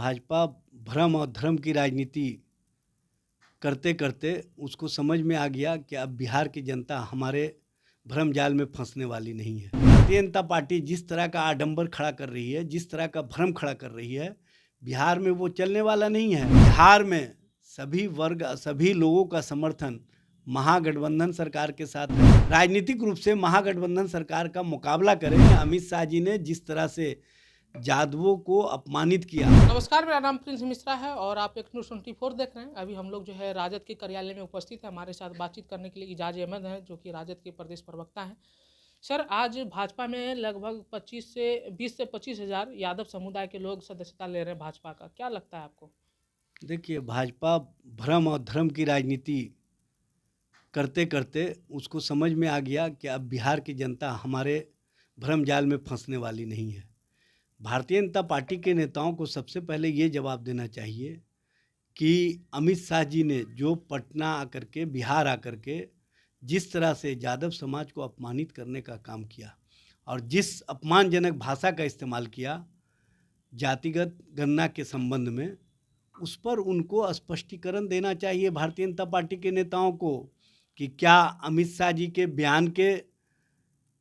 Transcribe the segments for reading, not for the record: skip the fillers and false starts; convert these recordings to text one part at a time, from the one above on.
भाजपा भ्रम और धर्म की राजनीति करते करते उसको समझ में आ गया कि अब बिहार की जनता हमारे भ्रम जाल में फंसने वाली नहीं है। भारतीय जनता पार्टी जिस तरह का आडंबर खड़ा कर रही है, जिस तरह का भ्रम खड़ा कर रही है, बिहार में वो चलने वाला नहीं है। बिहार में सभी वर्ग, सभी लोगों का समर्थन महागठबंधन सरकार के साथ है। राजनीतिक रूप से महागठबंधन सरकार का मुकाबला करें। अमित शाह जी ने जिस तरह से जादवों को अपमानित किया। नमस्कार, मेरा नाम प्रिंस मिश्रा है और आप एक न्यूज़ 24 देख रहे हैं। अभी हम लोग जो है राजद के कार्यालय में उपस्थित हैं। हमारे साथ बातचीत करने के लिए इजाज अहमद हैं, जो कि राजद के प्रदेश प्रवक्ता हैं। सर, आज भाजपा में लगभग 20 से 25 हज़ार यादव समुदाय के लोग सदस्यता ले रहे हैं भाजपा का। क्या लगता है आपको? देखिए, भाजपा भ्रम और धर्म की राजनीति करते करते उसको समझ में आ गया कि अब बिहार की जनता हमारे भ्रम जाल में फंसने वाली नहीं है। भारतीय जनता पार्टी के नेताओं को सबसे पहले ये जवाब देना चाहिए कि अमित शाह जी ने जो पटना आकर के, बिहार आकर के जिस तरह से यादव समाज को अपमानित करने का काम किया और जिस अपमानजनक भाषा का इस्तेमाल किया जातिगत गणना के संबंध में, उस पर उनको स्पष्टीकरण देना चाहिए भारतीय जनता पार्टी के नेताओं को कि क्या अमित शाह जी के बयान के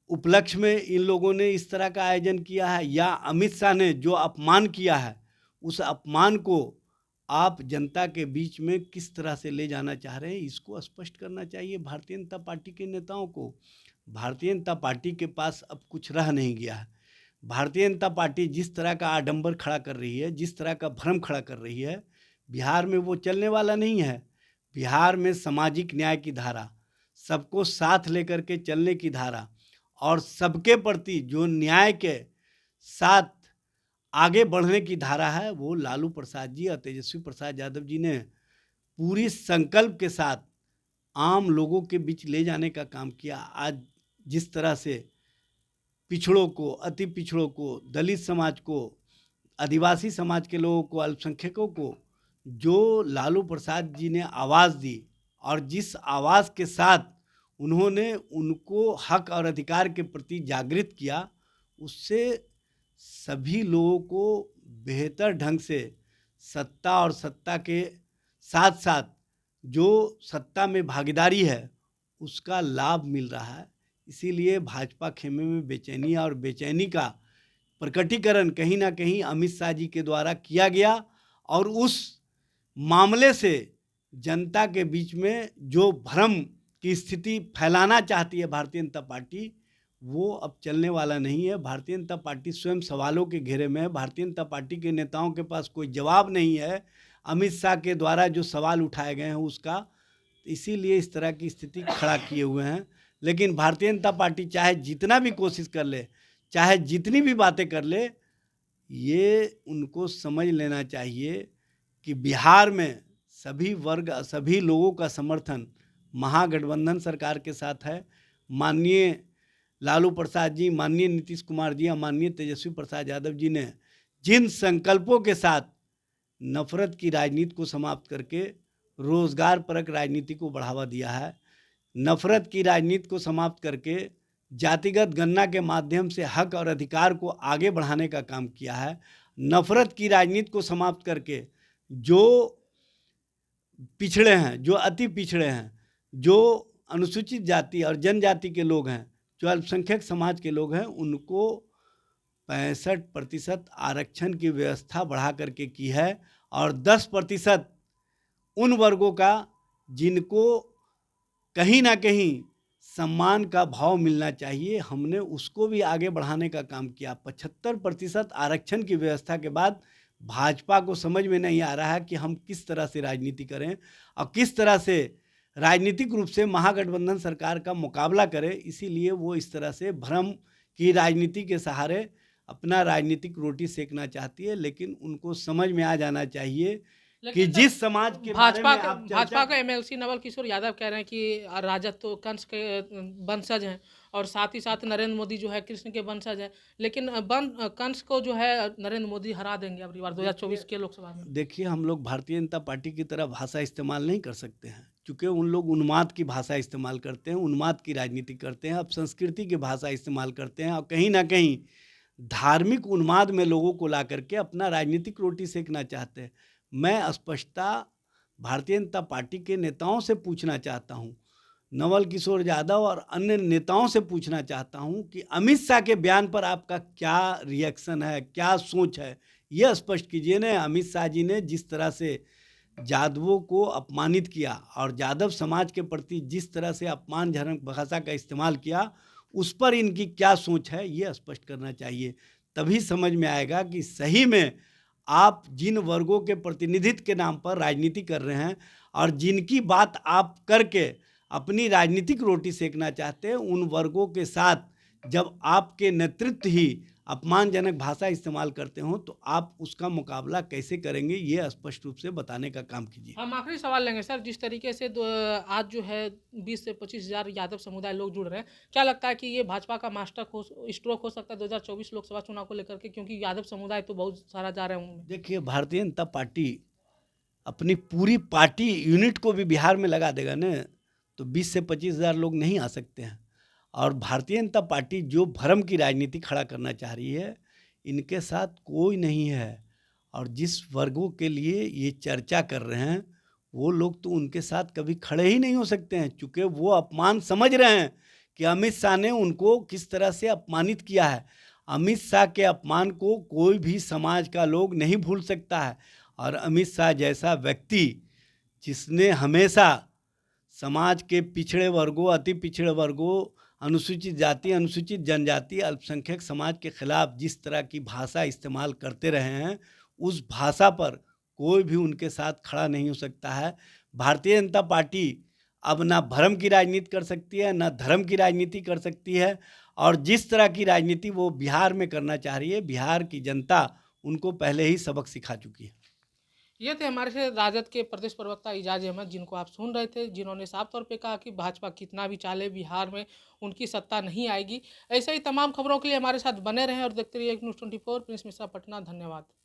उपलक्ष्य में इन लोगों ने इस तरह का आयोजन किया है, या अमित शाह ने जो अपमान किया है उस अपमान को आप जनता के बीच में किस तरह से ले जाना चाह रहे हैं, इसको स्पष्ट करना चाहिए भारतीय जनता पार्टी के नेताओं को। भारतीय जनता पार्टी के पास अब कुछ रह नहीं गया है। भारतीय जनता पार्टी जिस तरह का आडंबर खड़ा कर रही है, जिस तरह का भ्रम खड़ा कर रही है, बिहार में वो चलने वाला नहीं है। बिहार में सामाजिक न्याय की धारा, सबको साथ लेकर के चलने की धारा और सबके प्रति जो न्याय के साथ आगे बढ़ने की धारा है, वो लालू प्रसाद जी और तेजस्वी प्रसाद यादव जी ने पूरी संकल्प के साथ आम लोगों के बीच ले जाने का काम किया। आज जिस तरह से पिछड़ों को, अति पिछड़ों को, दलित समाज को, आदिवासी समाज के लोगों को, अल्पसंख्यकों को जो लालू प्रसाद जी ने आवाज़ दी और जिस आवाज़ के साथ उन्होंने उनको हक और अधिकार के प्रति जागृत किया, उससे सभी लोगों को बेहतर ढंग से सत्ता और सत्ता के साथ साथ जो सत्ता में भागीदारी है उसका लाभ मिल रहा है। इसीलिए भाजपा खेमे में बेचैनी और बेचैनी का प्रकटीकरण कहीं ना कहीं अमित शाह जी के द्वारा किया गया और उस मामले से जनता के बीच में जो भ्रम की स्थिति फैलाना चाहती है भारतीय जनता पार्टी, वो अब चलने वाला नहीं है। भारतीय जनता पार्टी स्वयं सवालों के घेरे में है। भारतीय जनता पार्टी के नेताओं के पास कोई जवाब नहीं है अमित शाह के द्वारा जो सवाल उठाए गए हैं उसका, इसीलिए इस तरह की स्थिति खड़ा किए हुए हैं। लेकिन भारतीय जनता पार्टी चाहे जितना भी कोशिश कर ले, चाहे जितनी भी बातें कर ले, ये उनको समझ लेना चाहिए कि बिहार में सभी वर्ग, सभी लोगों का समर्थन महागठबंधन सरकार के साथ है। माननीय लालू प्रसाद जी, माननीय नीतीश कुमार जी और माननीय तेजस्वी प्रसाद यादव जी ने जिन संकल्पों के साथ नफरत की राजनीति को समाप्त करके रोजगार परक राजनीति को बढ़ावा दिया है, नफरत की राजनीति को समाप्त करके जातिगत गणना के माध्यम से हक और अधिकार को आगे बढ़ाने का काम किया है, नफरत की राजनीति को समाप्त करके जो पिछड़े हैं, जो अति पिछड़े हैं, जो अनुसूचित जाति और जनजाति के लोग हैं, जो अल्पसंख्यक समाज के लोग हैं, उनको 65% आरक्षण की व्यवस्था बढ़ा करके की है और 10% उन वर्गों का जिनको कहीं ना कहीं सम्मान का भाव मिलना चाहिए, हमने उसको भी आगे बढ़ाने का काम किया। 75% आरक्षण की व्यवस्था के बाद भाजपा को समझ में नहीं आ रहा है कि हम किस तरह से राजनीति करें और किस तरह से राजनीतिक रूप से महागठबंधन सरकार का मुकाबला करें। इसीलिए वो इस तरह से भ्रम की राजनीति के सहारे अपना राजनीतिक रोटी सेकना चाहती है। लेकिन उनको समझ में आ जाना चाहिए कि जिस समाज के बारे में आप भाजपा का एमएलसी नवल किशोर यादव कह रहे हैं कि राजद तो कंस के वंशज हैं और साथ ही साथ नरेंद्र मोदी जो है कृष्ण के वंशज हैं, लेकिन कंस को जो है नरेंद्र मोदी हरा देंगे अगली बार 2024 के लोकसभा में। देखिए, हम लोग भारतीय जनता पार्टी की तरह भाषा इस्तेमाल नहीं कर सकते हैं, क्योंकि उन लोग उन्माद की भाषा इस्तेमाल करते हैं, उन्माद की राजनीति करते हैं, अब संस्कृति की भाषा इस्तेमाल करते हैं और कहीं ना कहीं धार्मिक उन्माद में लोगों को ला करके अपना राजनीतिक रोटी सेकना चाहते हैं। मैं स्पष्टता भारतीय जनता पार्टी के नेताओं से पूछना चाहता हूँ, नवल किशोर यादव और अन्य नेताओं से पूछना चाहता हूँ कि अमित शाह के बयान पर आपका क्या रिएक्शन है, क्या सोच है, यह स्पष्ट कीजिए न। अमित शाह जी ने जिस तरह से यादवों को अपमानित किया और यादव समाज के प्रति जिस तरह से अपमानजनक भाषा का इस्तेमाल किया, उस पर इनकी क्या सोच है, ये स्पष्ट करना चाहिए। तभी समझ में आएगा कि सही में आप जिन वर्गों के प्रतिनिधित्व के नाम पर राजनीति कर रहे हैं और जिनकी बात आप करके अपनी राजनीतिक रोटी सेकना चाहते हैं, उन वर्गों के साथ जब आपके नेतृत्व ही अपमानजनक भाषा इस्तेमाल करते हो तो आप उसका मुकाबला कैसे करेंगे, ये स्पष्ट रूप से बताने का काम कीजिए। हम आखिरी सवाल लेंगे सर, जिस तरीके से आज जो है 20 से 25 हज़ार यादव समुदाय लोग जुड़ रहे हैं, क्या लगता है कि ये भाजपा का मास्टर स्ट्रोक हो सकता है 2024 लोकसभा चुनाव को लेकर के, क्योंकि यादव समुदाय तो बहुत सारा जा रहे हैं उनमें। देखिए, भारतीय जनता पार्टी अपनी पूरी पार्टी यूनिट को भी बिहार में लगा देगा न, तो 20 से 25 हज़ार लोग नहीं आ सकते हैं। और भारतीय जनता पार्टी जो भ्रम की राजनीति खड़ा करना चाह रही है, इनके साथ कोई नहीं है। और जिस वर्गों के लिए ये चर्चा कर रहे हैं, वो लोग तो उनके साथ कभी खड़े ही नहीं हो सकते हैं, चूँकि वो अपमान समझ रहे हैं कि अमित शाह ने उनको किस तरह से अपमानित किया है। अमित शाह के अपमान को कोई भी समाज का लोग नहीं भूल सकता है। और अमित शाह जैसा व्यक्ति जिसने हमेशा समाज के पिछड़े वर्गों, अति पिछड़े वर्गों, अनुसूचित जाति, अनुसूचित जनजाति, अल्पसंख्यक समाज के खिलाफ जिस तरह की भाषा इस्तेमाल करते रहे हैं, उस भाषा पर कोई भी उनके साथ खड़ा नहीं हो सकता है। भारतीय जनता पार्टी अब ना भ्रम की राजनीति कर सकती है, ना धर्म की राजनीति कर सकती है। और जिस तरह की राजनीति वो बिहार में करना चाह रही है, बिहार की जनता उनको पहले ही सबक सिखा चुकी है। ये थे हमारे से राजद के प्रदेश प्रवक्ता इजाज अहमद, जिनको आप सुन रहे थे, जिन्होंने साफ तौर पे कहा कि भाजपा कितना भी चाले, बिहार में उनकी सत्ता नहीं आएगी। ऐसे ही तमाम खबरों के लिए हमारे साथ बने रहें और देखते रहिए न्यूज़ 24। प्रिंस मिश्रा, पटना। धन्यवाद।